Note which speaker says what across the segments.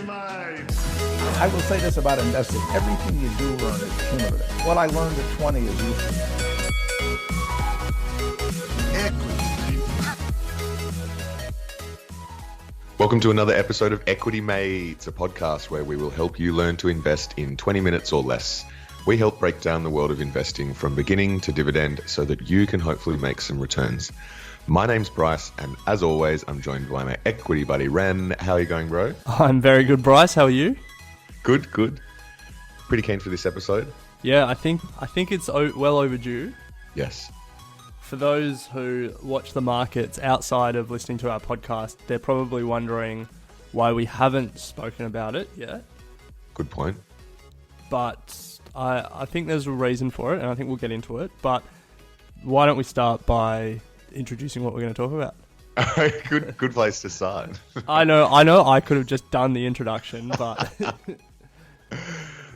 Speaker 1: mate.
Speaker 2: I will say this about investing. Everything you do learn is cumulative. What I learned at 20 is useful.
Speaker 3: Welcome to another episode of Equity Mates, a podcast where we will help you learn to invest in 20 minutes or less. We help break down the world of investing from beginning to dividend so that you can hopefully make some returns. My name's Bryce, and as always, I'm joined by my equity buddy, Ren. How are you going, bro?
Speaker 4: I'm very good, Bryce. How are you?
Speaker 3: Good. Pretty keen for this episode?
Speaker 4: Yeah, I think it's well overdue.
Speaker 3: Yes.
Speaker 4: For those who watch the markets outside of listening to our podcast, they're probably wondering why we haven't spoken about it yet.
Speaker 3: Good point.
Speaker 4: But I think there's a reason for it, and I think we'll get into it. But why don't we start by introducing what we're going to talk about?
Speaker 3: Good place to start.
Speaker 4: I know I could have just done the introduction, but...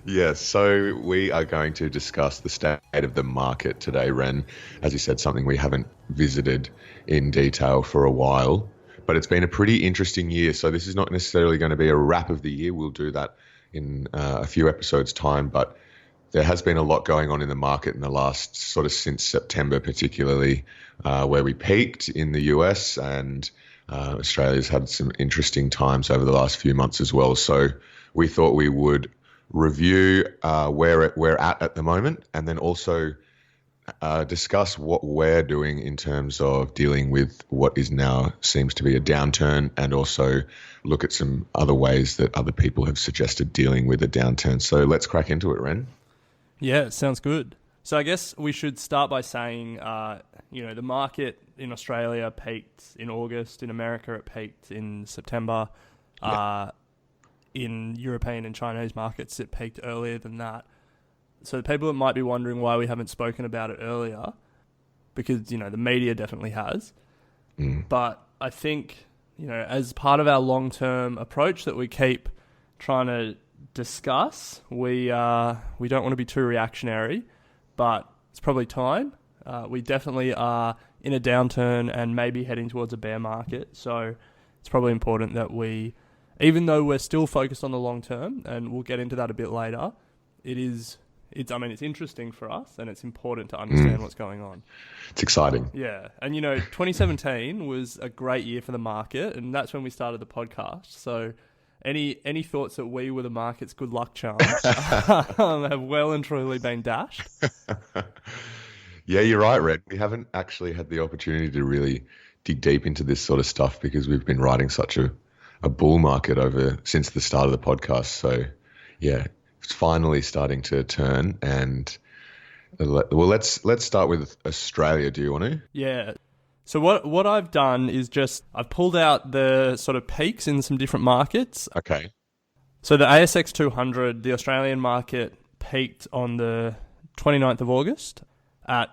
Speaker 3: Yes, so we are going to discuss the state of the market today, Ren. As you said, something we haven't visited in detail for a while, but it's been a pretty interesting year. So this is not necessarily going to be a wrap of the year. We'll do that in a few episodes' time, but there has been a lot going on in the market in the last sort of since September, particularly where we peaked in the US, and Australia's had some interesting times over the last few months as well. So we thought we would review where we're at the moment, and then also discuss what we're doing in terms of dealing with what is now seems to be a downturn, and also look at some other ways that other people have suggested dealing with a downturn. So let's crack into it, Ren.
Speaker 4: Yeah, sounds good. So I guess we should start by saying, the market in Australia peaked in August. In America, it peaked in September.
Speaker 3: Yeah.
Speaker 4: In European and Chinese markets, it peaked earlier than that. So the people that might be wondering why we haven't spoken about it earlier, because, the media definitely has. But I think, as part of our long-term approach that we keep trying to discuss, we don't want to be too reactionary, but it's probably time. We definitely are in a downturn and maybe heading towards a bear market. So it's probably important that we, even though we're still focused on the long term, and we'll get into that a bit later, it's interesting for us, and it's important to understand what's going on.
Speaker 3: It's exciting.
Speaker 4: Yeah. And, 2017 was a great year for the market, and that's when we started the podcast. So any thoughts that we were the market's good luck charms have well and truly been dashed.
Speaker 3: Yeah, you're right, Red. We haven't actually had the opportunity to really dig deep into this sort of stuff because we've been riding such a bull market since the start of the podcast. So yeah, it's finally starting to turn. And let's start with Australia. Do you want to?
Speaker 4: Yeah. So what I've done is I've pulled out the sort of peaks in some different markets.
Speaker 3: Okay.
Speaker 4: So the ASX 200, the Australian market, peaked on the 29th of August at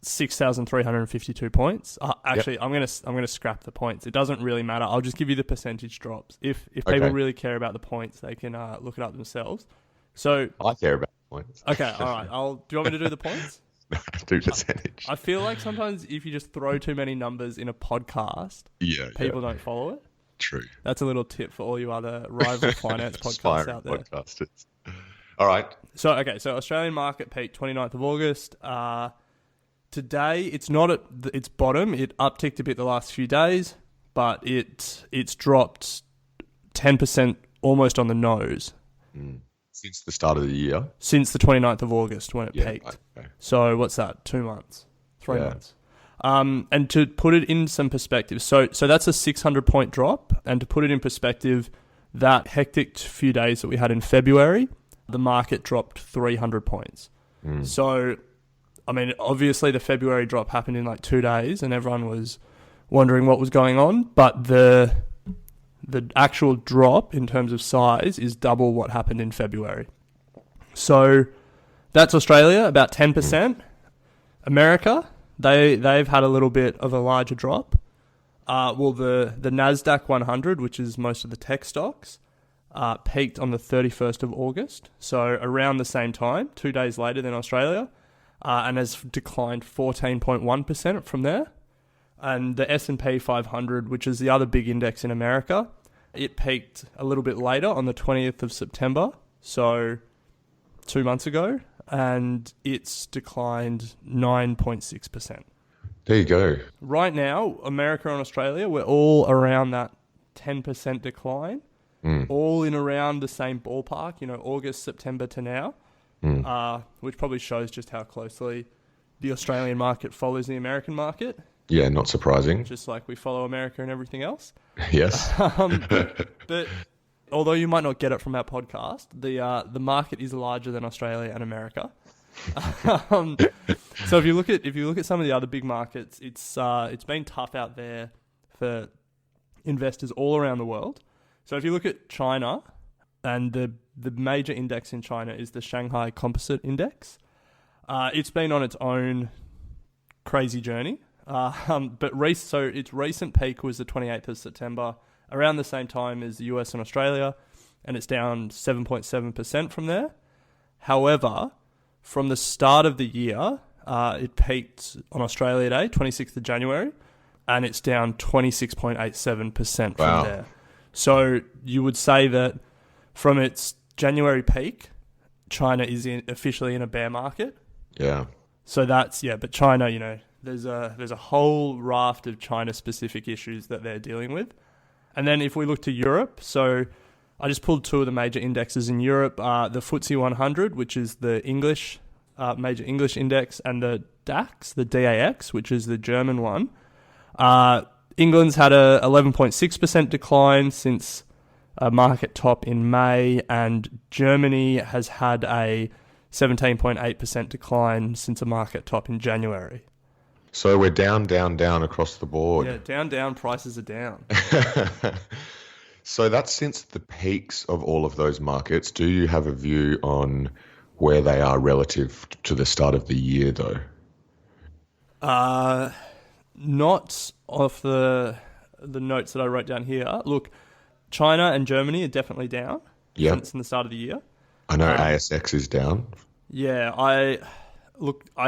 Speaker 4: 6,352 points. Actually, yep. I'm gonna scrap the points. It doesn't really matter. I'll just give you the percentage drops. If people really care about the points, they can look it up themselves. So
Speaker 3: I care about the points.
Speaker 4: Okay, all right. Do you want me to do the points?
Speaker 3: No, do percentage.
Speaker 4: I feel like sometimes if you just throw too many numbers in a podcast, people don't follow it.
Speaker 3: True.
Speaker 4: That's a little tip for all you other rival finance podcasts out there.
Speaker 3: Podcasters. All right.
Speaker 4: So Australian market peaked 29th of August. Today, it's not at its bottom. It upticked a bit the last few days, but it's dropped 10% almost on the nose.
Speaker 3: Since the start of the year?
Speaker 4: Since the 29th of August when it peaked.
Speaker 3: Okay.
Speaker 4: So what's that, 2 months? 3 months? And to put it in some perspective, so that's a 600-point drop. And to put it in perspective, that hectic few days that we had in February, the market dropped 300 points. So, obviously the February drop happened in like 2 days and everyone was wondering what was going on. But the actual drop in terms of size is double what happened in February. So that's Australia, about 10%. America, they've had a little bit of a larger drop. The NASDAQ 100, which is most of the tech stocks, peaked on the 31st of August. So around the same time, 2 days later than Australia, and has declined 14.1% from there. And the S&P 500, which is the other big index in America, it peaked a little bit later on the 20th of September, so 2 months ago, and it's declined 9.6%.
Speaker 3: There you go.
Speaker 4: Right now, America and Australia, we're all around that 10% decline, all in around the same ballpark, August, September to now, which probably shows just how closely the Australian market follows the American market.
Speaker 3: Yeah, not surprising.
Speaker 4: Just like we follow America and everything else.
Speaker 3: Yes.
Speaker 4: But although you might not get it from our podcast, the market is larger than Australia and America. So if you look at some of the other big markets, it's been tough out there for investors all around the world. So if you look at China, and the major index in China is the Shanghai Composite Index. It's been on its own crazy journey. So its recent peak was the 28th of September, around the same time as the US and Australia, and it's down 7.7% from there. However, from the start of the year, it peaked on Australia Day, 26th of January, and it's down 26.87% from there. So you would say that from its January peak, China is officially in a bear market.
Speaker 3: Yeah.
Speaker 4: So but China, there's a whole raft of China-specific issues that they're dealing with. And then if we look to Europe, so I just pulled two of the major indexes in Europe, the FTSE 100, which is the English, major English index, and the DAX, the DAX, which is the German one. England's had a 11.6% decline since a market top in May, and Germany has had a 17.8% decline since a market top in January.
Speaker 3: So we're down across the board.
Speaker 4: Yeah, down, prices are down.
Speaker 3: So that's since the peaks of all of those markets. Do you have a view on where they are relative to the start of the year, though?
Speaker 4: Not off the notes that I wrote down here. Look, China and Germany are definitely down since the start of the year.
Speaker 3: I know ASX is down.
Speaker 4: Yeah, I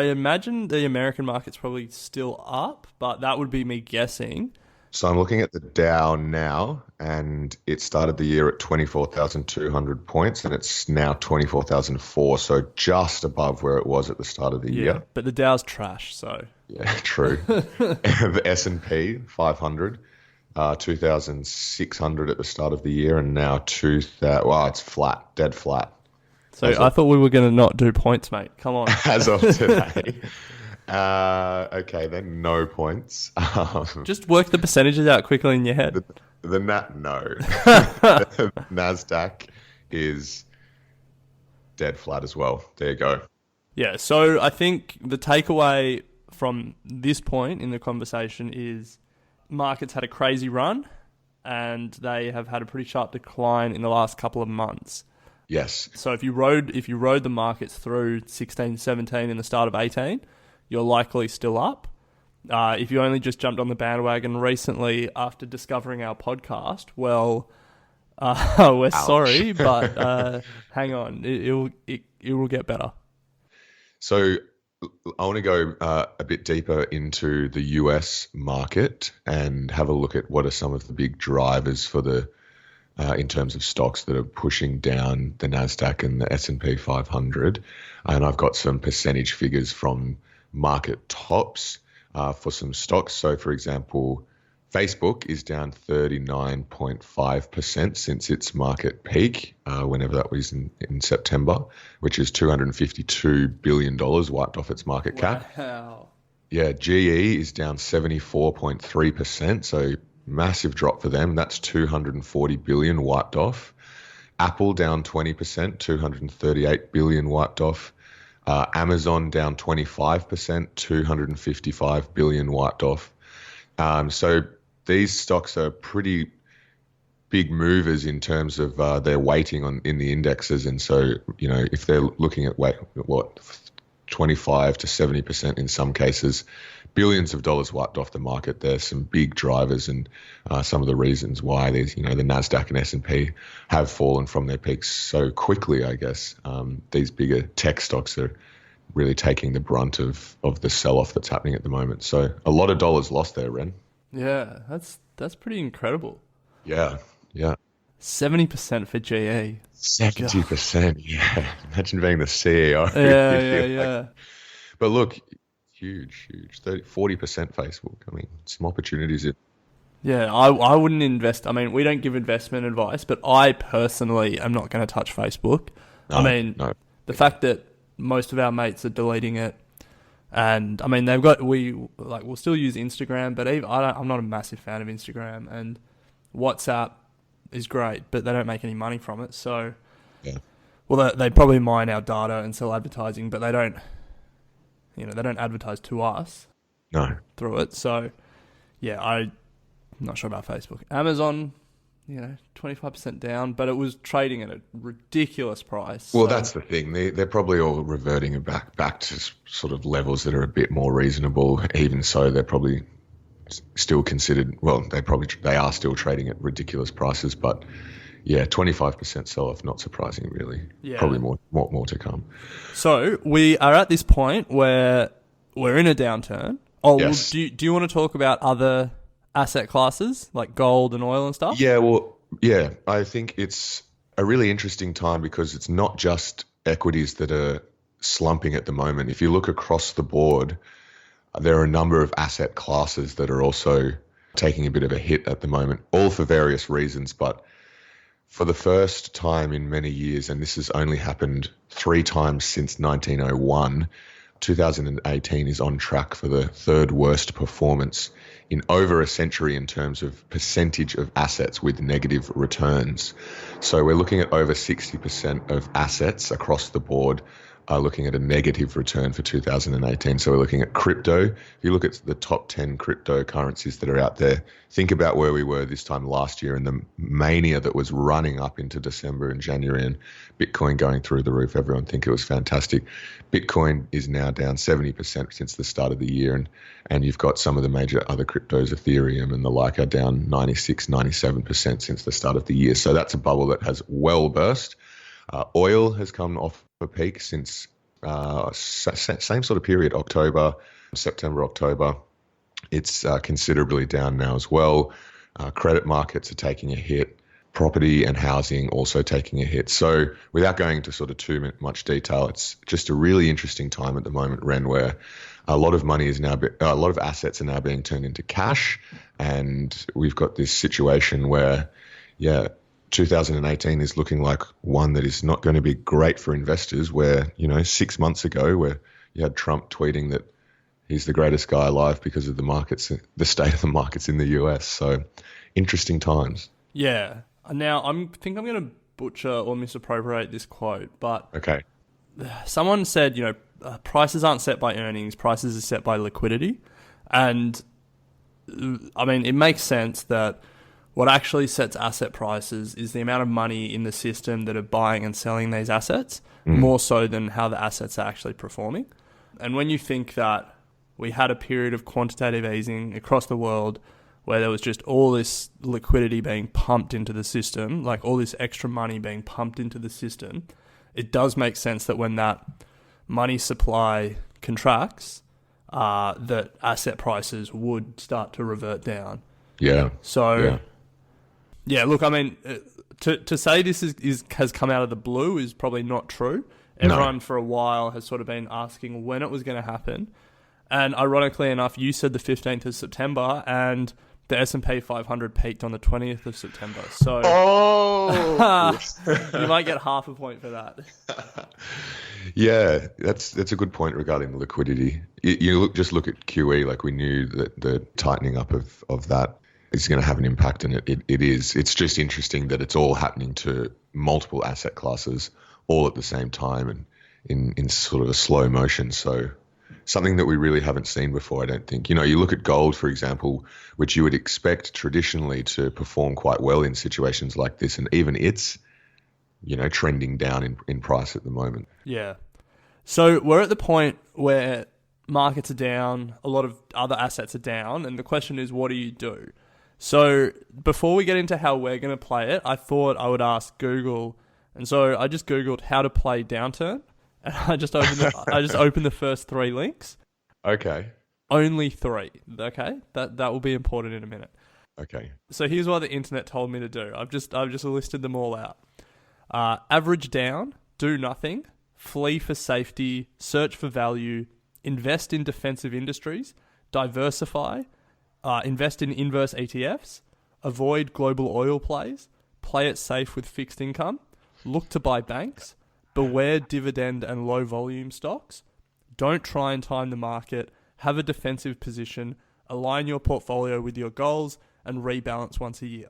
Speaker 4: imagine the American market's probably still up, but that would be me guessing.
Speaker 3: So I'm looking at the Dow now, and it started the year at 24,200 points, and it's now 24,004, so just above where it was at the start of the year.
Speaker 4: But the Dow's trash, so...
Speaker 3: Yeah, true. The S&P 500, 2,600 at the start of the year, and now 2,000. Wow, it's flat, dead flat.
Speaker 4: So I thought we were going to not do points, mate. Come on.
Speaker 3: As of today. Okay, then no points.
Speaker 4: Just work the percentages out quickly in your head.
Speaker 3: The NASDAQ is dead flat as well. There you go.
Speaker 4: Yeah, so I think the takeaway from this point in the conversation is markets had a crazy run and they have had a pretty sharp decline in the last couple of months.
Speaker 3: Yes.
Speaker 4: So if you rode the markets through 16, 17 and the start of 18, you're likely still up. If you only just jumped on the bandwagon recently after discovering our podcast, well, we're sorry, but hang on, it will get better.
Speaker 3: So I want to go a bit deeper into the US market and have a look at what are some of the big drivers for the in terms of stocks that are pushing down the NASDAQ and the S&P 500. And I've got some percentage figures from market tops for some stocks. So, for example, Facebook is down 39.5% since its market peak, whenever that was in September, which is $252 billion wiped off its market cap.
Speaker 4: Wow.
Speaker 3: Yeah, GE is down 74.3%, so massive drop for them. That's $240 billion wiped off. Apple down 20%, $238 billion wiped off. Amazon down 25%, $255 billion wiped off. So these stocks are pretty big movers in terms of their weighting in the indexes. And so, if they're looking at 25 to 70% in some cases, billions of dollars wiped off the market, there's some big drivers and some of the reasons why the NASDAQ and S&P have fallen from their peaks so quickly, I guess. These bigger tech stocks are really taking the brunt of the sell-off that's happening at the moment. So a lot of dollars lost there, Ren.
Speaker 4: Yeah, that's pretty incredible.
Speaker 3: Yeah. Yeah.
Speaker 4: 70% for GE.
Speaker 3: 70%. Yeah. Imagine being the CEO.
Speaker 4: Yeah.
Speaker 3: But look, huge. 40% Facebook. I mean, some opportunities.
Speaker 4: Yeah, I wouldn't invest. I mean, we don't give investment advice, but I personally am not going to touch Facebook.
Speaker 3: No.
Speaker 4: The fact that most of our mates are deleting it, and I mean, we'll still use Instagram, but I'm not a massive fan of Instagram, and WhatsApp is great, but they don't make any money from it. So,
Speaker 3: yeah.
Speaker 4: Well, they probably mine our data and sell advertising, but they don't advertise to us.
Speaker 3: No.
Speaker 4: Through it. So, yeah, I'm not sure about Facebook. Amazon, 25% down, but it was trading at a ridiculous price.
Speaker 3: Well, that's the thing. They're probably all reverting back to sort of levels that are a bit more reasonable. Even so, they're probably still considered. Well, they are still trading at ridiculous prices. But yeah, 25% sell-off, not surprising, really.
Speaker 4: Yeah.
Speaker 3: Probably more to come.
Speaker 4: So we are at this point where we're in a downturn. Oh,
Speaker 3: yes.
Speaker 4: Well, do you want to talk about other asset classes like gold and oil and stuff?
Speaker 3: Yeah, well, yeah, I think it's a really interesting time because it's not just equities that are slumping at the moment. If you look across the board, there are a number of asset classes that are also taking a bit of a hit at the moment, all for various reasons. But for the first time in many years, and this has only happened 3 times since 1901, 2018 is on track for the third worst performance in over a century in terms of percentage of assets with negative returns. So we're looking at over 60% of assets across the board are looking at a negative return for 2018. So we're looking at crypto. If you look at the top 10 cryptocurrencies that are out there, think about where we were this time last year and the mania that was running up into December and January and Bitcoin going through the roof. Everyone think it was fantastic. Bitcoin is now down 70% since the start of the year. And you've got some of the major other cryptos, Ethereum and the like, are down 96, 97% since the start of the year. So that's a bubble that has well burst. Oil has come off a peak since same sort of period, September, October. It's considerably down now as well. Credit markets are taking a hit. Property and housing also taking a hit. So without going into sort of too much detail, it's just a really interesting time at the moment, Ren, where a lot of assets are now being turned into cash, and we've got this situation where, 2018 is looking like one that is not going to be great for investors, where, 6 months ago, where you had Trump tweeting that he's the greatest guy alive because of the state of the markets in the US. So interesting times.
Speaker 4: Yeah. Now, I think I'm going to butcher or misappropriate this quote, but
Speaker 3: okay.
Speaker 4: Someone said, prices aren't set by earnings, prices are set by liquidity. And I mean, it makes sense that what actually sets asset prices is the amount of money in the system that are buying and selling these assets, more so than how the assets are actually performing. And when you think that we had a period of quantitative easing across the world where there was just all this liquidity being pumped into the system, like all this extra money being pumped into the system, it does make sense that when that money supply contracts, that asset prices would start to revert down.
Speaker 3: Yeah.
Speaker 4: So... Yeah, look, I mean, to say this has come out of the blue is probably not true. Everyone for a while has sort of been asking when it was going to happen. And ironically enough, you said the 15th of September, and the S&P 500 peaked on the 20th of September. So you might get half a point for that.
Speaker 3: Yeah, that's a good point regarding the liquidity. Just look at QE, like we knew that the tightening up of that is going to have an impact, and it is. It's just interesting that it's all happening to multiple asset classes all at the same time and in sort of a slow motion. So something that we really haven't seen before, I don't think. You look at gold, for example, which you would expect traditionally to perform quite well in situations like this, and even it's, trending down in price at the moment. Yeah.
Speaker 4: So we're at the point where markets are down, a lot of other assets are down, and the question is, what do you do? So before we get into how we're going to play it, I thought I would ask Google. And so I just Googled how to play downturn. And I just opened the first 3 links.
Speaker 3: Okay.
Speaker 4: Only 3. Okay. That will be important in a minute.
Speaker 3: Okay.
Speaker 4: So here's what the internet told me to do. I've just listed them all out. Average down, do nothing, flee for safety, search for value, invest in defensive industries, diversify, invest in inverse ETFs, avoid global oil plays, play it safe with fixed income, look to buy banks, beware dividend and low volume stocks, don't try and time the market, have a defensive position, align your portfolio with your goals, and rebalance once a year.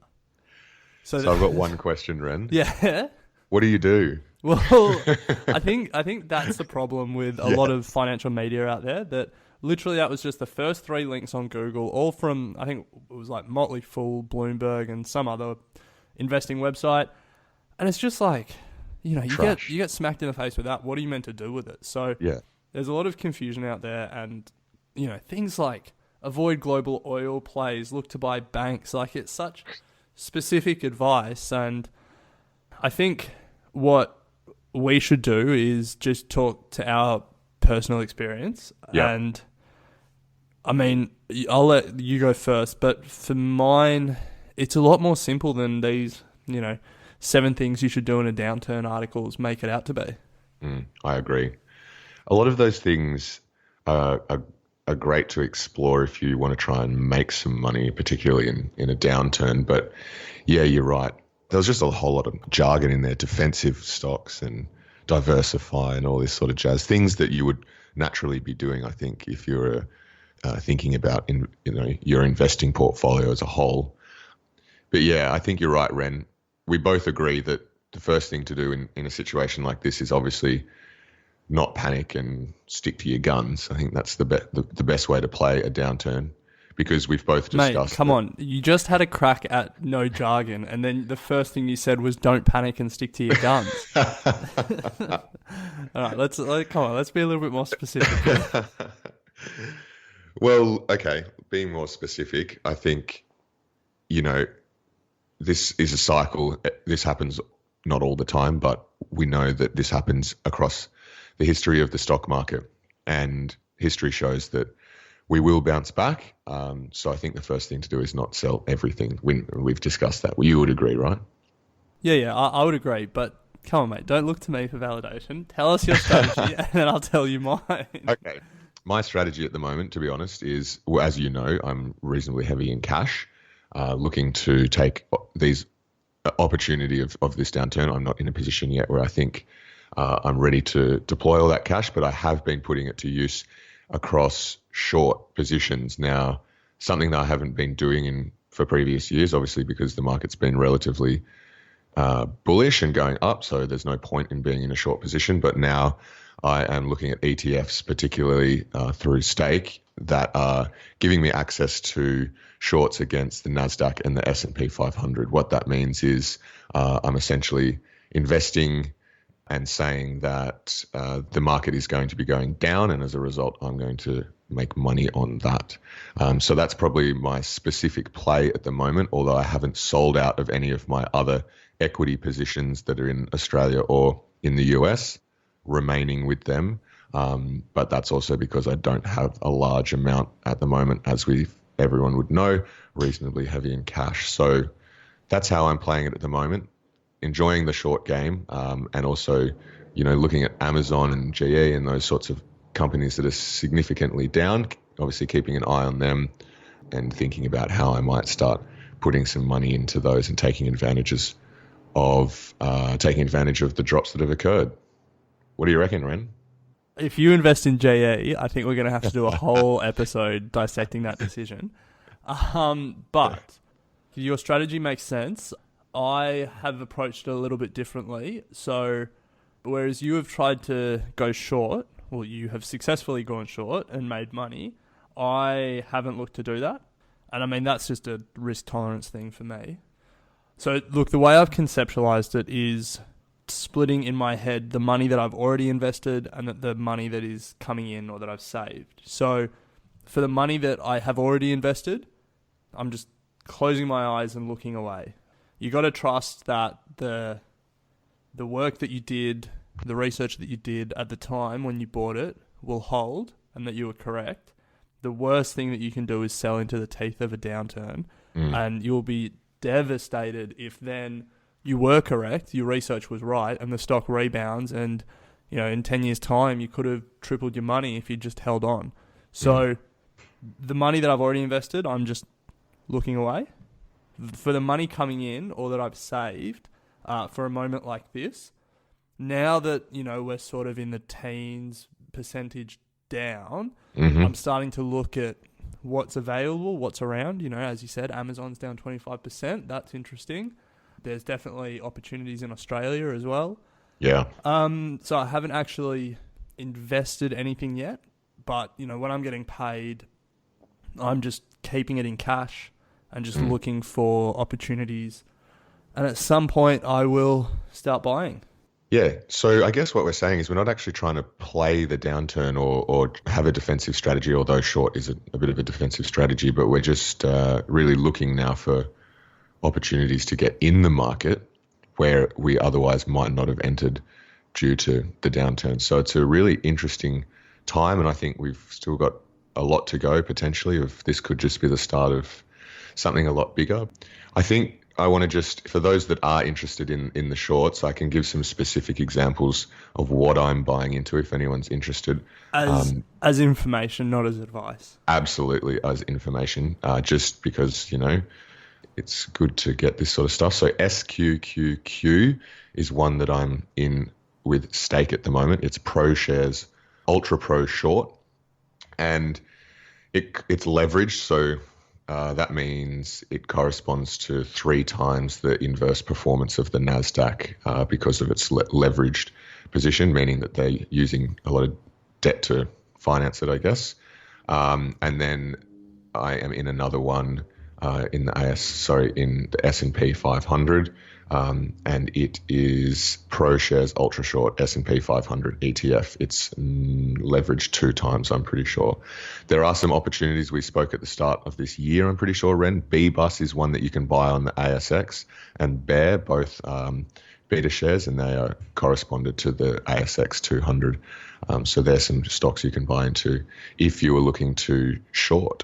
Speaker 3: So I've got one question, Ren.
Speaker 4: Yeah.
Speaker 3: What do you do?
Speaker 4: Well, I think that's the problem with a lot of financial media out there, that literally that was just the first 3 links on Google, all from, I think it was like Motley Fool, Bloomberg, and some other investing website. And it's just like, you get smacked in the face with that. What are you meant to do with it? So there's a lot of confusion out there, and, things like avoid global oil plays, look to buy banks. Like, it's such specific advice. And I think what we should do is just talk to our personal experience.
Speaker 3: Yeah.
Speaker 4: And I mean, I'll let you go first, but for mine, it's a lot more simple than these, 7 things you should do in a downturn articles make it out to be.
Speaker 3: I agree. A lot of those things are great to explore if you want to try and make some money, particularly in a downturn. But yeah, you're right. There was just a whole lot of jargon in there, defensive stocks and diversify and all this sort of jazz, things that you would naturally be doing, I think, if you're thinking about your investing portfolio as a whole. But yeah, I think you're right, Ren. We both agree that the first thing to do in a situation like this is obviously not panic and stick to your guns. I think that's the best way to play a downturn, because we've both discussed.
Speaker 4: Mate, come on. You just had a crack at no jargon, and then the first thing you said was don't panic and stick to your guns. All right, let's be a little bit more specific.
Speaker 3: Well, okay, being more specific, I think, this is a cycle. This happens not all the time, but we know that this happens across the history of the stock market, and history shows that we will bounce back. So I think the first thing to do is not sell everything. We've discussed that. You would agree, right?
Speaker 4: Yeah, I would agree. But come on, mate, don't look to me for validation. Tell us your strategy, and then I'll tell you mine.
Speaker 3: Okay. My strategy at the moment, to be honest, is, well, as you know, I'm reasonably heavy in cash, looking to take these opportunity of this downturn. I'm not in a position yet where I think I'm ready to deploy all that cash, but I have been putting it to use across short positions. Now, something that I haven't been doing for previous years, obviously, because the market's been relatively bullish and going up, so there's no point in being in a short position. But now I am looking at ETFs, particularly through Stake, that are giving me access to shorts against the NASDAQ and the S&P 500. What that means is I'm essentially investing and saying that the market is going to be going down, and as a result, I'm going to make money on that. So that's probably my specific play at the moment, although I haven't sold out of any of my other equity positions that are in Australia or in the US, remaining with them. But that's also because I don't have a large amount at the moment, as everyone would know, reasonably heavy in cash. So that's how I'm playing it at the moment. Enjoying the short game, and also, looking at Amazon and GE and those sorts of companies that are significantly down, obviously keeping an eye on them and thinking about how I might start putting some money into those and taking advantage of the drops that have occurred. What do you reckon, Ren?
Speaker 4: If you invest in JE, I think we're going to have to do a whole episode dissecting that decision. But your strategy makes sense. I have approached it a little bit differently. So whereas you have tried to go short, well, you have successfully gone short and made money, I haven't looked to do that. And I mean, that's just a risk tolerance thing for me. So look, the way I've conceptualized it is splitting in my head the money that I've already invested and the money that is coming in or that I've saved. So for the money that I have already invested, I'm just closing my eyes and looking away. You got to trust that the work that you did, the research that you did at the time when you bought it will hold, and that you were correct. the worst thing that you can do is sell into the teeth of a downturn, and you'll be devastated if then you were correct, your research was right, and the stock rebounds, and in 10 years' time, you could have tripled your money if you just held on. So the money that I've already invested, I'm just looking away. For the money coming in or that I've saved for a moment like this, now that, we're sort of in the teens percentage down, I'm starting to look at what's available, what's around. As you said, Amazon's down 25%. That's interesting. There's definitely opportunities in Australia as well.
Speaker 3: Yeah.
Speaker 4: So I haven't actually invested anything yet, but when I'm getting paid, I'm just keeping it in cash and just looking for opportunities. And at some point I will start buying.
Speaker 3: Yeah. So I guess what we're saying is we're not actually trying to play the downturn or have a defensive strategy, although short is a bit of a defensive strategy, but we're just really looking now for opportunities to get in the market where we otherwise might not have entered due to the downturn. So it's a really interesting time, and I think we've still got a lot to go potentially. If this could just be the start of something a lot bigger. I think I want to just, for those that are interested in the shorts, I can give some specific examples of what I'm buying into if anyone's interested.
Speaker 4: As information, not as advice.
Speaker 3: Absolutely, as information, just because, it's good to get this sort of stuff. So SQQQ is one that I'm in with stake at the moment. It's ProShares Ultra Pro Short, and it's leveraged. So that means it corresponds to 3 times the inverse performance of the NASDAQ because of its leveraged position, meaning that they're using a lot of debt to finance it, I guess. And then I am in another one in the S&P 500, and it is ProShares Ultra Short S&P 500 ETF. It's leveraged 2 times, I'm pretty sure. There are some opportunities we spoke at the start of this year, I'm pretty sure, Ren. BBUS is one that you can buy on the ASX, and Bear, both beta shares, and they are corresponded to the ASX 200. So there's some stocks you can buy into if you were looking to short.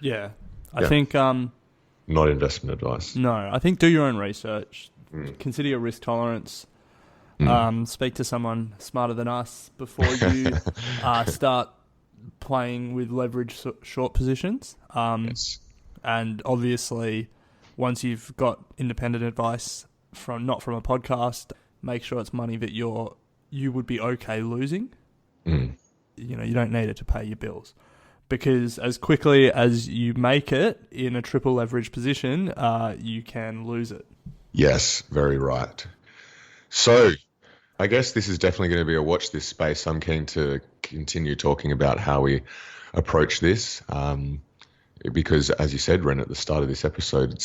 Speaker 4: Yeah. I think...
Speaker 3: not investment advice.
Speaker 4: No, I think do your own research. Consider your risk tolerance. Speak to someone smarter than us before you start playing with leverage short positions.
Speaker 3: Yes.
Speaker 4: And obviously, once you've got independent advice not from a podcast, make sure it's money that you would be okay losing. You don't need it to pay your bills. Because as quickly as you make it in a triple leverage position, you can lose it.
Speaker 3: Yes, very right. So I guess this is definitely going to be a watch this space. I'm keen to continue talking about how we approach this because, as you said, Ren, at the start of this episode,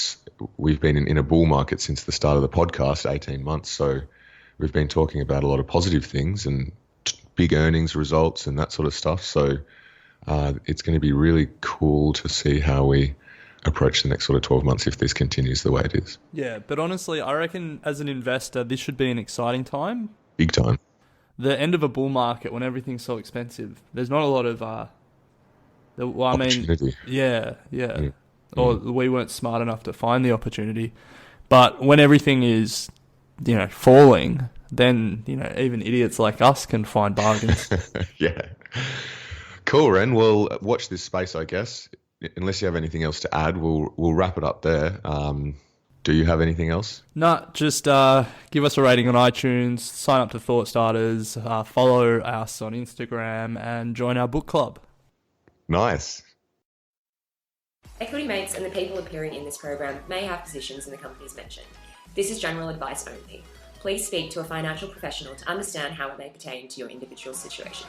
Speaker 3: we've been in a bull market since the start of the podcast, 18 months. So we've been talking about a lot of positive things and big earnings results and that sort of stuff. So it's going to be really cool to see how we approach the next sort of 12 months if this continues the way it is.
Speaker 4: Yeah, but honestly, I reckon as an investor, this should be an exciting time.
Speaker 3: Big time.
Speaker 4: The end of a bull market when everything's so expensive, there's not a lot of...
Speaker 3: opportunity.
Speaker 4: Yeah. Or we weren't smart enough to find the opportunity. But when everything is, falling, then, even idiots like us can find bargains.
Speaker 3: Yeah. Cool, Ren. Well, watch this space, I guess. Unless you have anything else to add, we'll wrap it up there. Do you have anything else?
Speaker 4: No, just give us a rating on iTunes, sign up to Thought Starters, follow us on Instagram, and join our book club.
Speaker 3: Nice.
Speaker 1: Equity Mates and the people appearing in this program may have positions in the companies mentioned. This is general advice only. Please speak to a financial professional to understand how it may pertain to your individual situation.